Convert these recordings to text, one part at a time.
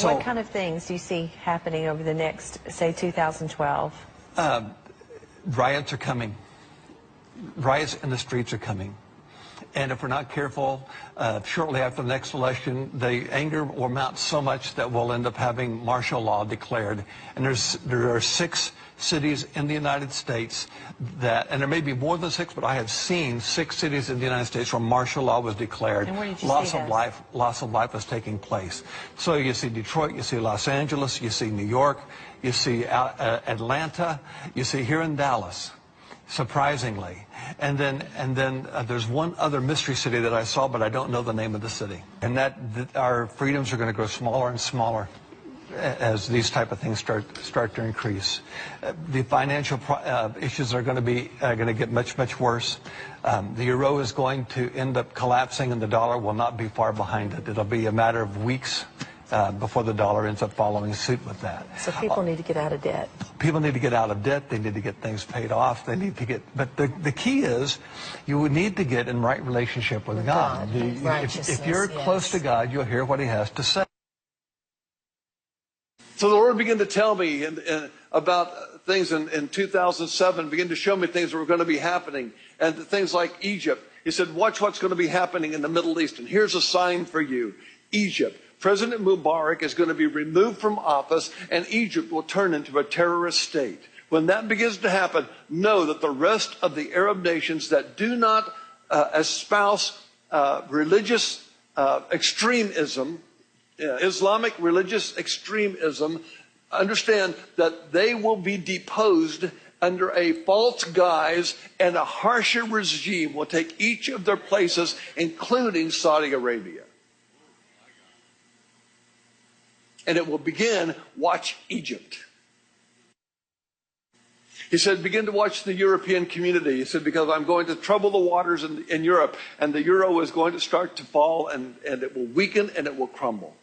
What kind of things do you see happening over the next, say, 2012? Riots are coming. Riots in the streets are coming. And if we're not careful, shortly after the next election, the anger will mount so much that we'll end up having martial law declared. And there are 6 cities in the United States that, and there may be more than 6, but I have seen 6 cities in the United States where martial law was declared. And where did you loss see of this? Loss of life was taking place. So you see Detroit, you see Los Angeles, you see New York, you see Atlanta, you see here in Dallas, surprisingly. And then there's one other mystery city that I saw, but I don't know the name of the city. And that our freedoms are going to grow smaller and smaller as these type of things start to increase. The financial issues are going to get much worse. The euro is going to end up collapsing, and the dollar will not be far behind it. It'll be a matter of weeks before the dollar ends up following suit with that. So people need to get out of debt. People need to get out of debt. They need to get things paid off. They need to get, but the key is you would need to get in right relationship with God. If you're close to God, you'll hear what He has to say. So the Lord began to tell me about things in 2007, began to show me things that were going to be happening, and things like Egypt. He said, watch what's going to be happening in the Middle East, and here's a sign for you. Egypt. President Mubarak is going to be removed from office, and Egypt will turn into a terrorist state. When that begins to happen, know that the rest of the Arab nations that do not espouse religious extremism, Islamic religious extremism, understand that they will be deposed under a false guise, and a harsher regime will take each of their places, including Saudi Arabia. And it will begin, watch Egypt. He said, begin to watch the European community. He said, because I'm going to trouble the waters in Europe, and the euro is going to start to fall, and it will weaken and it will crumble.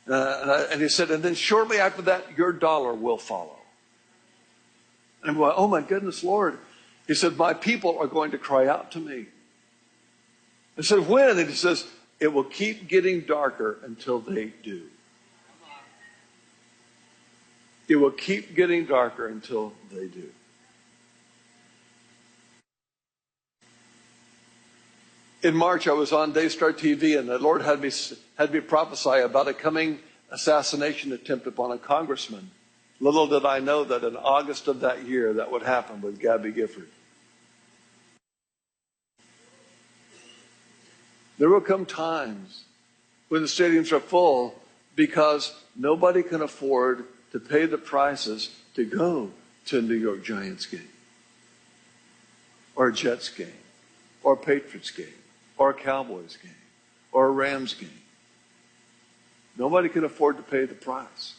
And he said, and then shortly after that, your dollar will follow. And I'm going, oh my goodness, Lord. He said, my people are going to cry out to me. I said, when? And he says, it will keep getting darker until they do. It will keep getting darker until they do. In March, I was on Daystar TV, and the Lord had me prophesy about a coming assassination attempt upon a congressman. Little did I know that in August of that year, that would happen with Gabby Gifford. There will come times when the stadiums are full because nobody can afford to pay the prices to go to a New York Giants game, or a Jets game, or a Patriots game, or a Cowboys game, or a Rams game. Nobody can afford to pay the price.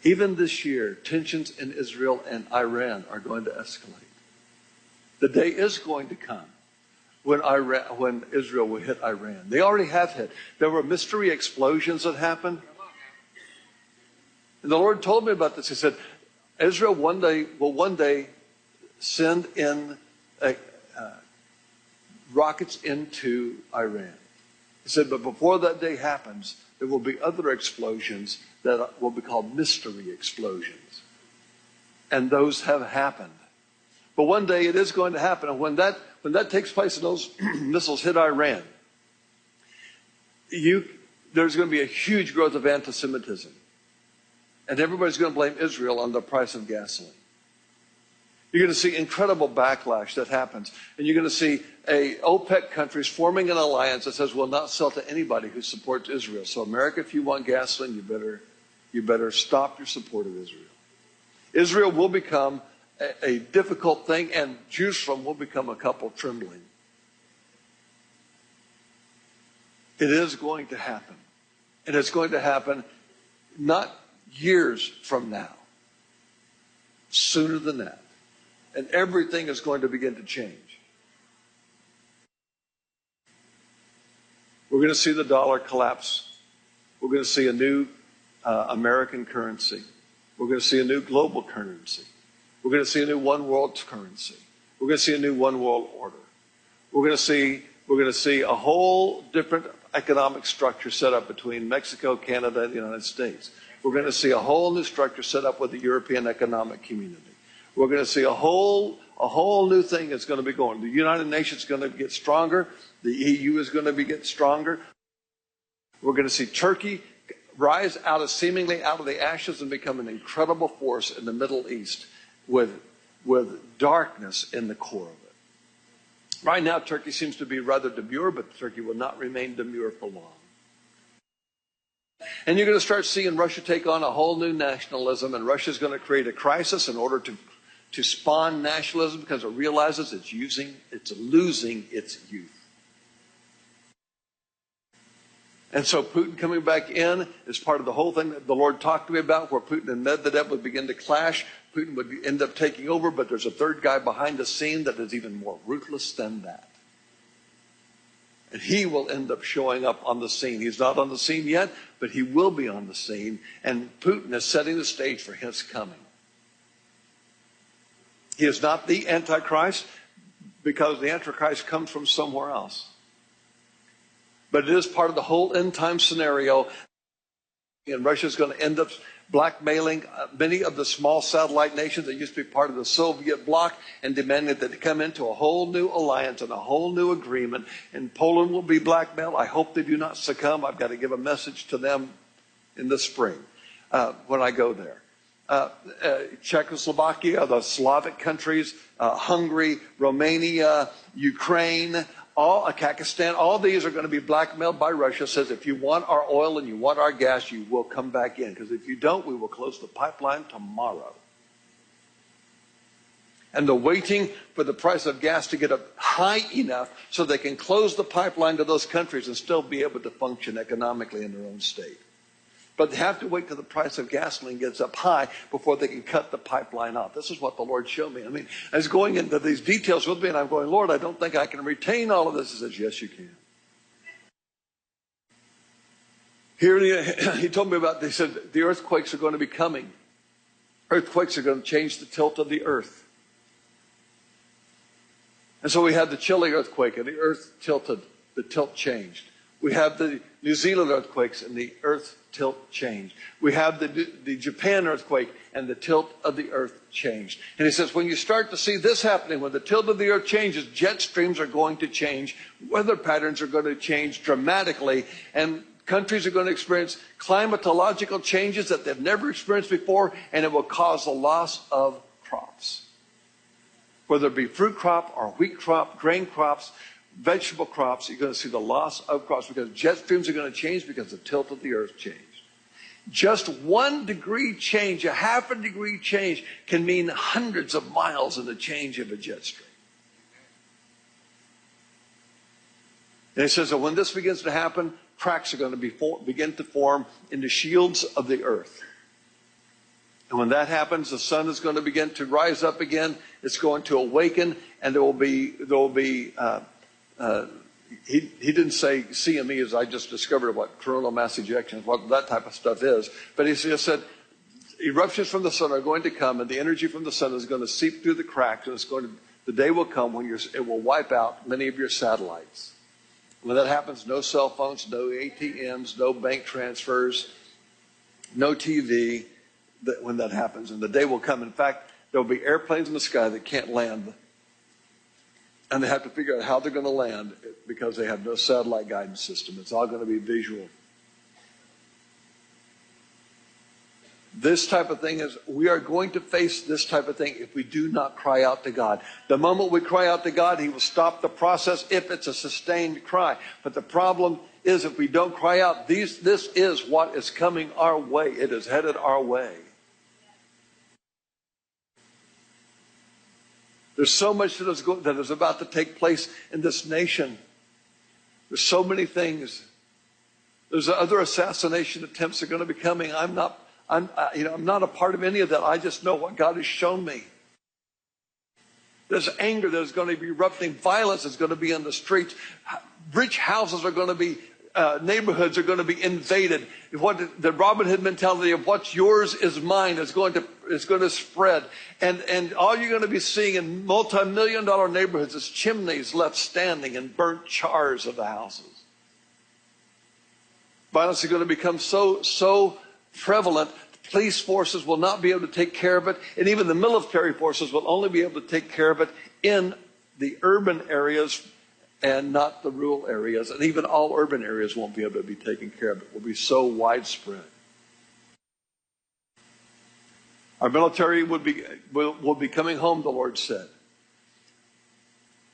Even this year, tensions in Israel and Iran are going to escalate. The day is going to come when Israel will hit Iran. They already have hit. There were mystery explosions that happened. And the Lord told me about this. He said, Israel will one day send in rockets into Iran. He said, but before that day happens, there will be other explosions that will be called mystery explosions. And those have happened. But one day it is going to happen. And when that takes place and those missiles hit Iran, there's going to be a huge growth of anti-Semitism. And everybody's going to blame Israel on the price of gasoline. You're going to see incredible backlash that happens. And you're going to see OPEC countries forming an alliance that says we'll not sell to anybody who supports Israel. So America, if you want gasoline, you better stop your support of Israel. Israel will become a difficult thing, and Jerusalem will become a couple trembling. It is going to happen. And it's going to happen not years from now, sooner than that. And everything is going to begin to change. We're going to see the dollar collapse. We're going to see a new American currency. We're going to see a new global currency. We're going to see a new one world currency. We're going to see a new one world order. We're going to see We're going to see a whole different economic structure set up between Mexico, Canada, and the United States. We're going to see a whole new structure set up with the European Economic Community. We're going to see a whole new thing that's going to be going. The United Nations is going to get stronger. The EU is going to get stronger. We're going to see Turkey rise seemingly out of the ashes and become an incredible force in the Middle East with darkness in the core of it. Right now, Turkey seems to be rather demure, but Turkey will not remain demure for long. And you're going to start seeing Russia take on a whole new nationalism, and Russia's going to create a crisis in order to spawn nationalism because it realizes it's losing its youth. And so Putin coming back in is part of the whole thing that the Lord talked to me about, where Putin and Medvedev would begin to clash. Putin would end up taking over, but there's a third guy behind the scene that is even more ruthless than that. And he will end up showing up on the scene. He's not on the scene yet, but he will be on the scene. And Putin is setting the stage for his coming. He is not the Antichrist, because the Antichrist comes from somewhere else. But it is part of the whole end time scenario. And Russia is going to end up blackmailing many of the small satellite nations that used to be part of the Soviet bloc and demanding that they come into a whole new alliance and a whole new agreement. And Poland will be blackmailed. I hope they do not succumb. I've got to give a message to them in the spring when I go there. Czechoslovakia, the Slavic countries, Hungary, Romania, Ukraine, Kazakhstan, all these are going to be blackmailed by Russia. Says if you want our oil and you want our gas, you will come back in. Because if you don't, we will close the pipeline tomorrow. And they're waiting for the price of gas to get up high enough so they can close the pipeline to those countries and still be able to function economically in their own state. But they have to wait till the price of gasoline gets up high before they can cut the pipeline off. This is what the Lord showed me. I mean, I was going into these details with me, and I'm going, Lord, I don't think I can retain all of this. He says, yes, you can. Here, he told me about, they said, the earthquakes are going to be coming. Earthquakes are going to change the tilt of the earth. And so we had the Chile earthquake, and the earth tilted. The tilt changed. We have the New Zealand earthquakes, and the earth tilt changed. We have the Japan earthquake, and the tilt of the earth changed. And he says, when you start to see this happening, when the tilt of the earth changes, jet streams are going to change, weather patterns are going to change dramatically, and countries are going to experience climatological changes that they've never experienced before, and it will cause the loss of crops. Whether it be fruit crop or wheat crop, grain crops, vegetable crops, you're going to see the loss of crops because jet streams are going to change because the tilt of the earth changed. Just 1 degree change, a half a degree change, can mean hundreds of miles in the change of a jet stream. And he says that when this begins to happen, cracks are going to begin to form in the shields of the earth. And when that happens, the sun is going to begin to rise up again. It's going to awaken, and there will be he didn't say CME, as I just discovered what coronal mass ejection, what that type of stuff is. But he just said eruptions from the sun are going to come, and the energy from the sun is going to seep through the cracks, and the day will come when it will wipe out many of your satellites. When that happens, no cell phones, no ATMs, no bank transfers, no TV. When that happens, and the day will come. In fact, there will be airplanes in the sky that can't land. And they have to figure out how they're going to land because they have no satellite guidance system. It's all going to be visual. This type of thing we are going to face this type of thing if we do not cry out to God. The moment we cry out to God, He will stop the process if it's a sustained cry. But the problem is if we don't cry out, this is what is coming our way. It is headed our way. There's so much that is about to take place in this nation. There's so many things. There's other assassination attempts that are going to be coming. I'm not a part of any of that. I just know what God has shown me. There's anger that is going to be erupting. Violence is going to be in the streets. Rich houses are going to be neighborhoods are going to be invaded. The Robin Hood mentality of what's yours is mine is going to spread. And all you're going to be seeing in multi-million-dollar neighborhoods is chimneys left standing and burnt chars of the houses. Violence is going to become so prevalent, police forces will not be able to take care of it, and even the military forces will only be able to take care of it in the urban areas and not the rural areas. And even all urban areas won't be able to be taken care of. It will be so widespread. Our military will be coming home, the Lord said.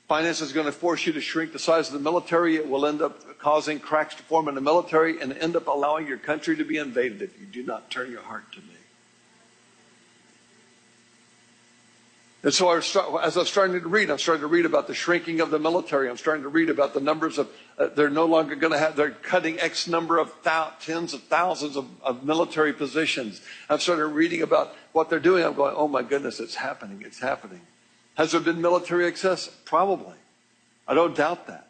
Finance is going to force you to shrink the size of the military. It will end up causing cracks to form in the military and end up allowing your country to be invaded if you do not turn your heart to me. And so as I'm starting to read, I'm starting to read about the shrinking of the military. I'm starting to read about the numbers of, they're no longer going to have, they're cutting X number of tens of thousands of military positions. I've started reading about what they're doing. I'm going, oh my goodness, it's happening. It's happening. Has there been military excess? Probably. I don't doubt that.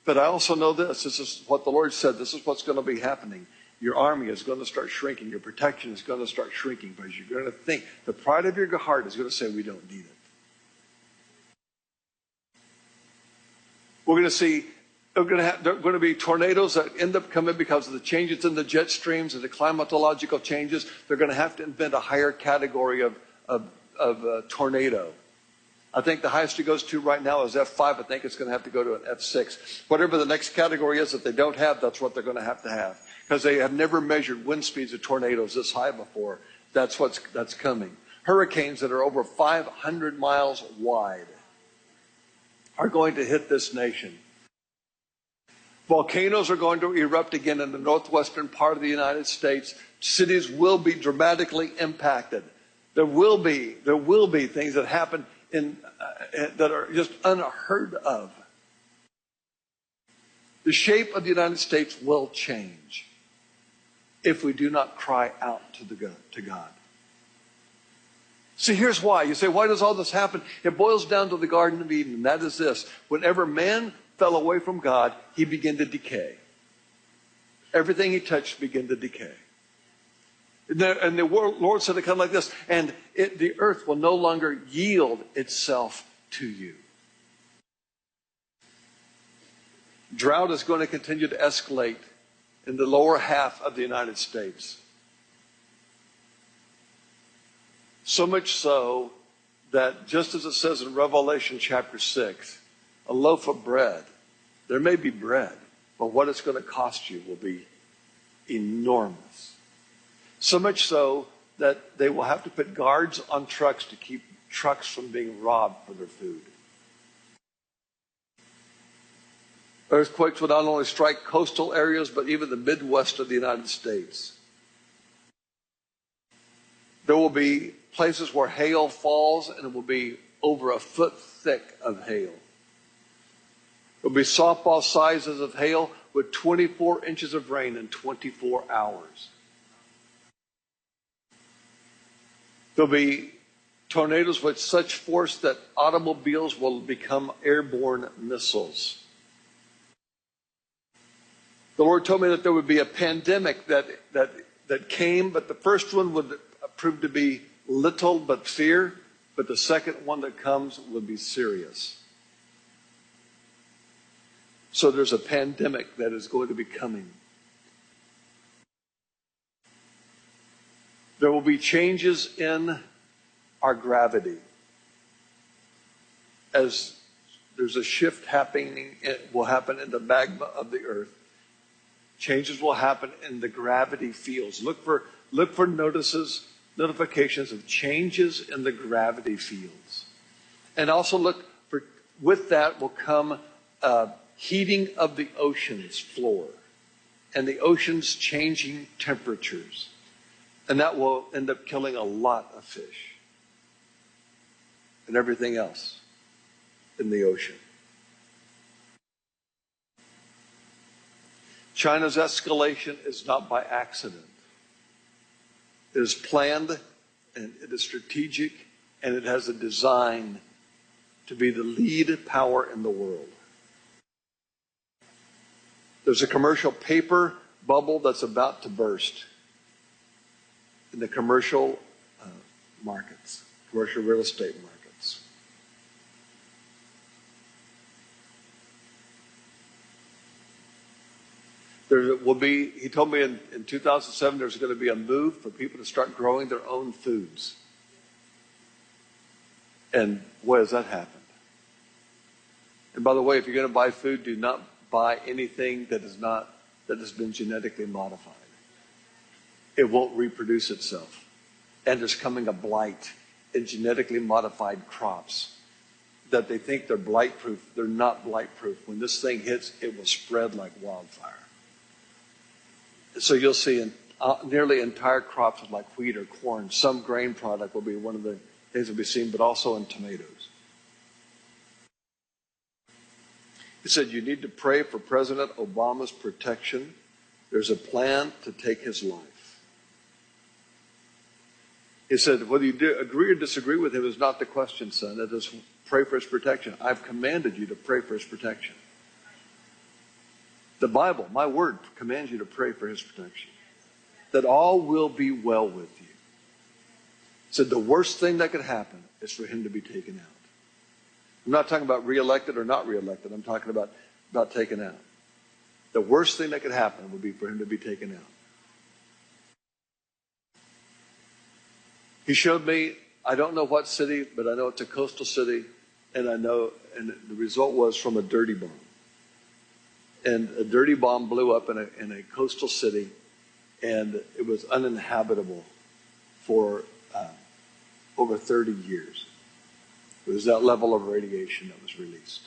But I also know this. This is what the Lord said. This is what's going to be happening. Your army is going to start shrinking. Your protection is going to start shrinking because you're going to think, the pride of your heart is going to say, we don't need it. We're going to see, there are going to be tornadoes that end up coming because of the changes in the jet streams and the climatological changes. They're going to have to invent a higher category of tornado. I think the highest it goes to right now is F5. I think it's going to have to go to an F6. Whatever the next category is that they don't have, that's what they're going to have. Because they have never measured wind speeds of tornadoes this high before. That's coming. Hurricanes that are over 500 miles wide are going to hit this nation. Volcanoes are going to erupt again in the northwestern part of the United States. Cities will be dramatically impacted. There will be things that happen that are just unheard of. The shape of the United States will change if we do not cry out to God. See, here's why. You say, why does all this happen? It boils down to the Garden of Eden, and that is this. Whenever man fell away from God, he began to decay. Everything he touched began to decay. And the Lord said it kind of like this, and the earth will no longer yield itself to you. Drought is going to continue to escalate in the lower half of the United States. So much so that just as it says in Revelation chapter 6, a loaf of bread, there may be bread, but what it's going to cost you will be enormous. So much so that they will have to put guards on trucks to keep trucks from being robbed for their food. Earthquakes will not only strike coastal areas, but even the Midwest of the United States. There will be places where hail falls, and it will be over a foot thick of hail. There will be softball sizes of hail with 24 inches of rain in 24 hours. There'll be tornadoes with such force that automobiles will become airborne missiles. The Lord told me that there would be a pandemic that came, but the first one would prove to be little but fear, but the second one that comes will be serious. So there's a pandemic that is going to be coming. There will be changes in our gravity. As there's a shift happening, it will happen in the magma of the earth. Changes will happen in the gravity fields. Look for notifications of changes in the gravity fields. And also look for, with that will come heating of the ocean's floor and the ocean's changing temperatures. And that will end up killing a lot of fish and everything else in the ocean. China's escalation is not by accident. It is planned, and it is strategic, and it has a design to be the lead power in the world. There's a commercial paper bubble that's about to burst in the commercial markets, commercial real estate markets. There will be, he told me in 2007, there's going to be a move for people to start growing their own foods. And boy, has that happened. And by the way, if you're going to buy food, do not buy anything that has been genetically modified. It won't reproduce itself. And there's coming a blight in genetically modified crops that they think they're blight proof. They're not blight proof. When this thing hits, it will spread like wildfire. So you'll see nearly entire crops like wheat or corn. Some grain product will be one of the things that will be seen, but also in tomatoes. He said you need to pray for President Obama's protection. There's a plan to take his life. He said whether you agree or disagree with him is not the question, son. It is pray for his protection. I've commanded you to pray for his protection. The Bible, my word, commands you to pray for his protection. That all will be well with you. He said the worst thing that could happen is for him to be taken out. I'm not talking about reelected or not reelected. I'm talking about taken out. The worst thing that could happen would be for him to be taken out. He showed me, I don't know what city, but I know it's a coastal city, and the result was from a dirty bomb. And a dirty bomb blew up in a coastal city, and it was uninhabitable for over 30 years. It was that level of radiation that was released.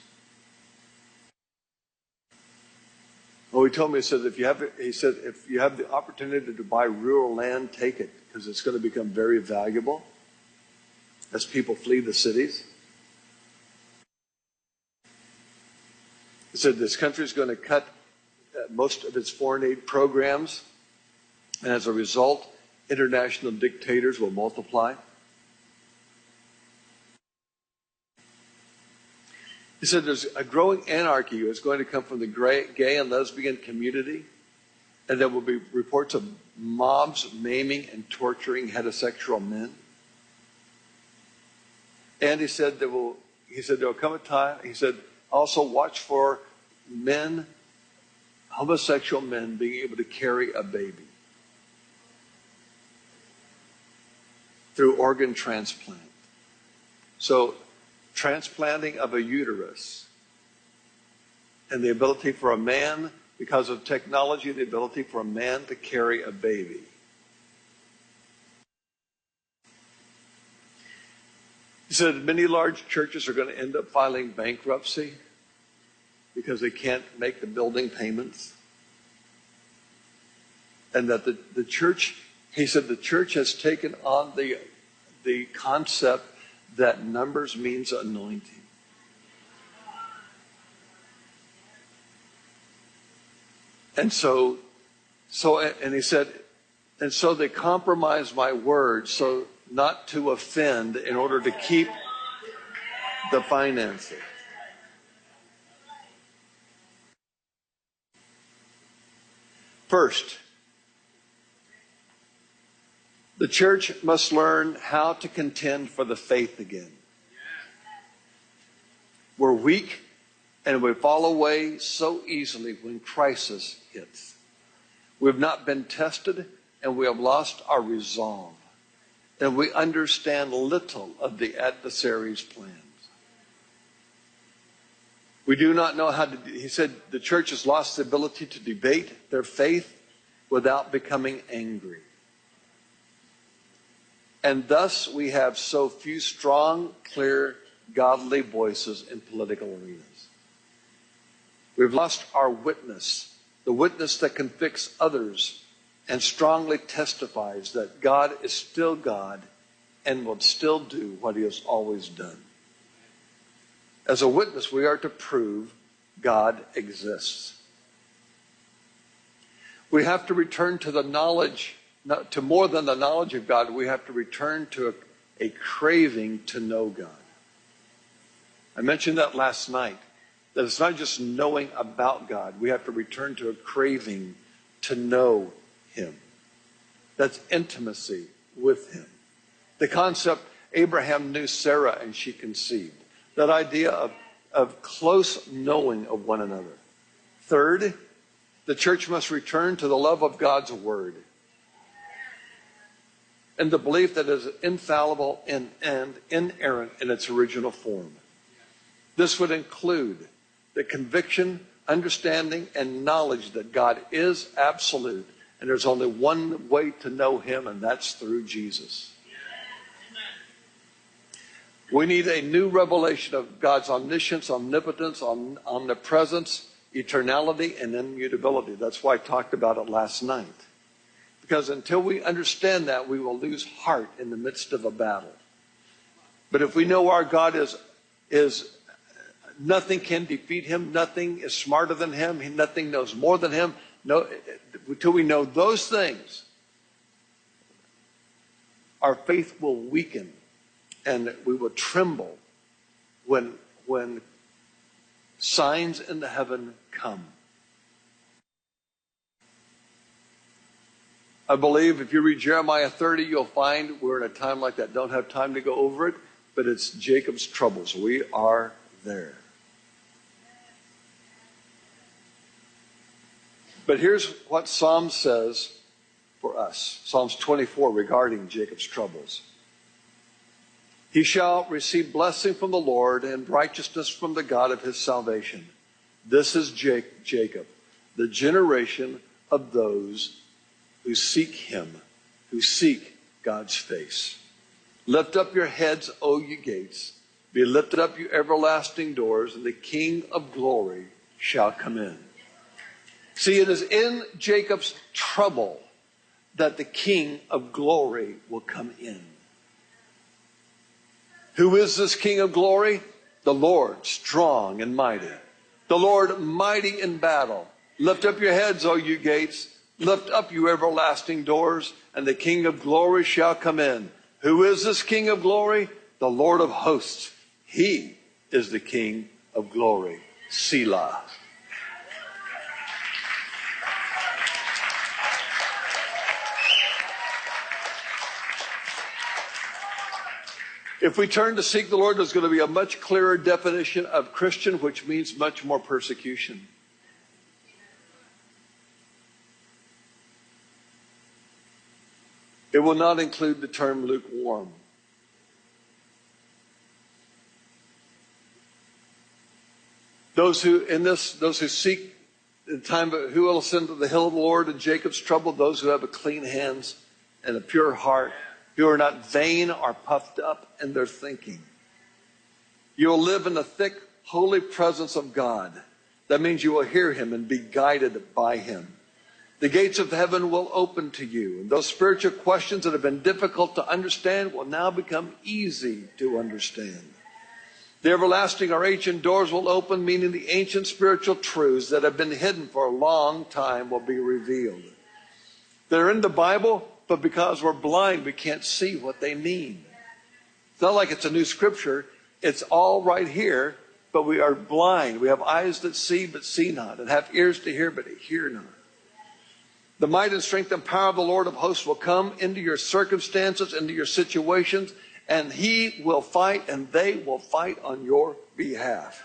Well, he told me, if you have the opportunity to buy rural land, take it, because it's going to become very valuable as people flee the cities. He said this country is going to cut most of its foreign aid programs, and as a result, international dictators will multiply. He said there's a growing anarchy that's going to come from the gay and lesbian community, and there will be reports of mobs maiming and torturing heterosexual men. And he said there will come a time, he said, also watch for men, homosexual men, being able to carry a baby through organ transplant. So transplanting of a uterus and the ability for a man, because of technology, the ability for a man to carry a baby. He said many large churches are going to end up filing bankruptcy because they can't make the building payments. And that the church, he said the church has taken on the concept that numbers means anointing. And and he said, and so they compromise my word so not to offend in order to keep the financing. First, the church must learn how to contend for the faith again. We're weak and we fall away so easily when crisis hits. We've not been tested and we have lost our resolve. And we understand little of the adversary's plans. We do not know how to, he said the church has lost the ability to debate their faith without becoming angry. And thus we have so few strong, clear, godly voices in political arenas. We've lost our witness, the witness that convicts others and strongly testifies that God is still God and will still do what he has always done. As a witness, we are to prove God exists. We have to return to the knowledge, to more than the knowledge of God. We have to return to a craving to know God. I mentioned that last night. That it's not just knowing about God. We have to return to a craving to know him. That's intimacy with him. The concept, Abraham knew Sarah and she conceived. That idea of close knowing of one another. Third, the church must return to the love of God's word. And the belief that it is infallible and inerrant in its original form. This would include the conviction, understanding, and knowledge that God is absolute, and there's only one way to know him, and that's through Jesus. We need a new revelation of God's omniscience, omnipotence, omnipresence, eternality, and immutability. That's why I talked about it last night. Because until we understand that, we will lose heart in the midst of a battle. But if we know our God is nothing can defeat him, nothing is smarter than him, nothing knows more than him, until we know those things, our faith will weaken and we will tremble when signs in the heaven come. I believe if you read Jeremiah 30, you'll find we're in a time like that. Don't have time to go over it, but it's Jacob's troubles. We are there. But here's what Psalm says for us. Psalms 24 regarding Jacob's troubles. He shall receive blessing from the Lord and righteousness from the God of his salvation. This is Jacob, the generation of those who seek him, who seek God's face. Lift up your heads, O ye gates. Be lifted up, you everlasting doors, and the King of glory shall come in. See, it is in Jacob's trouble that the King of glory will come in. Who is this King of glory? The Lord, strong and mighty. The Lord, mighty in battle. Lift up your heads, O you gates. Lift up, you everlasting doors, and the King of glory shall come in. Who is this King of glory? The Lord of hosts. He is the King of glory. Selah. If we turn to seek the Lord, there's going to be a much clearer definition of Christian, which means much more persecution. It will not include the term lukewarm. Those who seek in time, who will ascend to the hill of the Lord in Jacob's trouble? Those who have a clean hands and a pure heart, who are not vain or puffed up in their thinking. You will live in the thick, holy presence of God. That means you will hear him and be guided by him. The gates of heaven will open to you, and those spiritual questions that have been difficult to understand will now become easy to understand. The everlasting or ancient doors will open, meaning the ancient spiritual truths that have been hidden for a long time will be revealed. They're in the Bible, but because we're blind, we can't see what they mean. It's not like it's a new scripture. It's all right here, but we are blind. We have eyes that see, but see not, and have ears to hear, but hear not. The might and strength and power of the Lord of hosts will come into your circumstances, into your situations, and he will fight, and they will fight on your behalf.